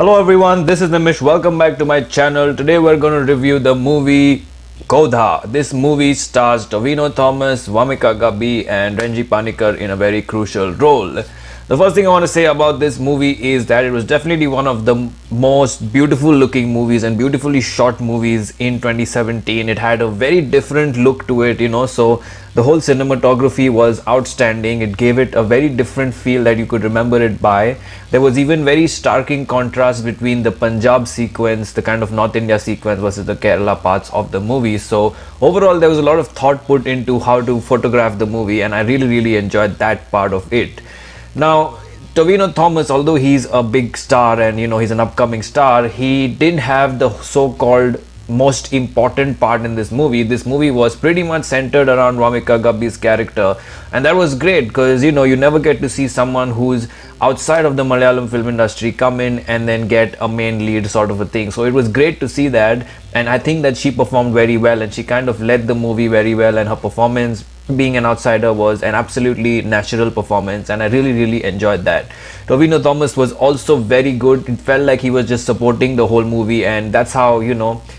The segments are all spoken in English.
Hello everyone, this is Nimish. Welcome back to my channel. Today we're going to review the movie Godha. This movie stars Tovino Thomas, Vamika Gabbi and Renji Panikkar in a very crucial role. The first thing I want to say about this movie is that it was definitely one of the most beautiful looking movies and beautifully shot movies in 2017. It had a very different look to it, so the whole cinematography was outstanding. It gave it a very different feel that you could remember it by. There was even very starking contrast between the Punjab sequence, the kind of North India sequence, versus the Kerala parts of the movie. So overall there was a lot of thought put into how to photograph the movie, and I really enjoyed that part of it. Now, Tovino Thomas, although he's a big star and he's an upcoming star, he didn't have the so-called most important part in this movie. This movie was pretty much centered around Vamika Gabbi's character, and that was great because you never get to see someone who's outside of the Malayalam film industry come in and then get a main lead sort of a thing. So it was great to see that, and I think that she performed very well and she kind of led the movie very well, and her performance being an outsider was an absolutely natural performance, and I really enjoyed that. Tovino Thomas was also very good. It felt like he was just supporting the whole movie, and that's how he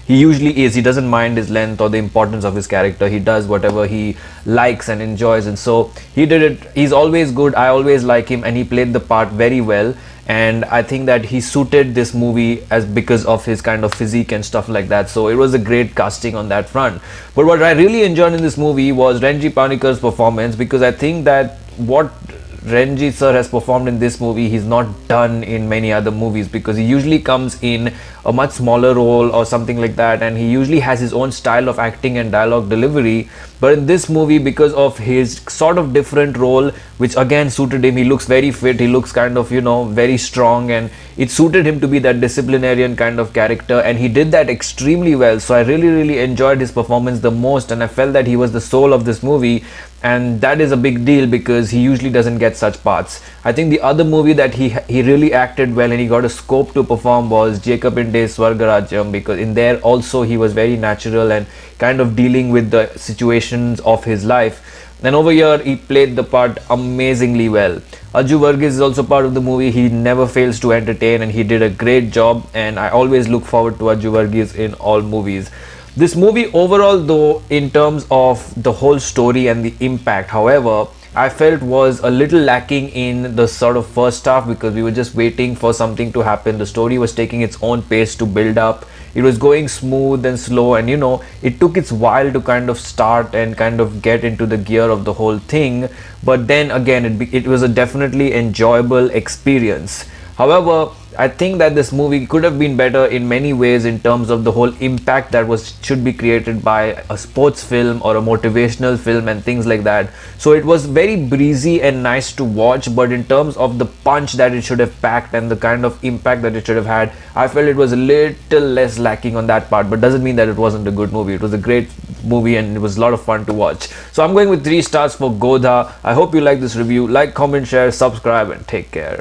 usually is. He doesn't mind his length or the importance of his character. He does whatever he likes and enjoys, and so he did it. He's always good. I always like him, and he played the part very well. And I think that he suited this movie because of his kind of physique and stuff like that. So it was a great casting on that front. But what I really enjoyed in this movie was Renji Panikkar's performance, because I think that what Renji sir has performed in this movie he's not done in many other movies, because he usually comes in a much smaller role or something like that, and he usually has his own style of acting and dialogue delivery. But in this movie, because of his sort of different role, which again suited him, he looks very fit, he looks kind of very strong, and it suited him to be that disciplinarian kind of character, and he did that extremely well. So I really enjoyed his performance the most, and I felt that he was the soul of this movie, and that is a big deal because he usually doesn't get such parts. I think the other movie that he really acted well and he got a scope to perform was Jacob Inde's Swargarajyam, because in there also he was very natural and kind of dealing with the situations of his life. And over here he played the part amazingly well. Ajju Varghese is also part of the movie. He never fails to entertain and he did a great job, and I always look forward to Ajju Varghese in all movies. This movie overall, though, in terms of the whole story and the impact, however, I felt was a little lacking in the sort of first half, because we were just waiting for something to happen. The story was taking its own pace to build up. It was going smooth and slow, and it took its while to kind of start and kind of get into the gear of the whole thing. But then again, it was a definitely enjoyable experience. However, I think that this movie could have been better in many ways in terms of the whole impact that should be created by a sports film or a motivational film and things like that. So it was very breezy and nice to watch, but in terms of the punch that it should have packed and the kind of impact that it should have had, I felt it was a little less lacking on that part. But doesn't mean that it wasn't a good movie. It was a great movie and it was a lot of fun to watch. So I'm going with 3 stars for Godha. I hope you like this review. Like, comment, share, subscribe, and take care.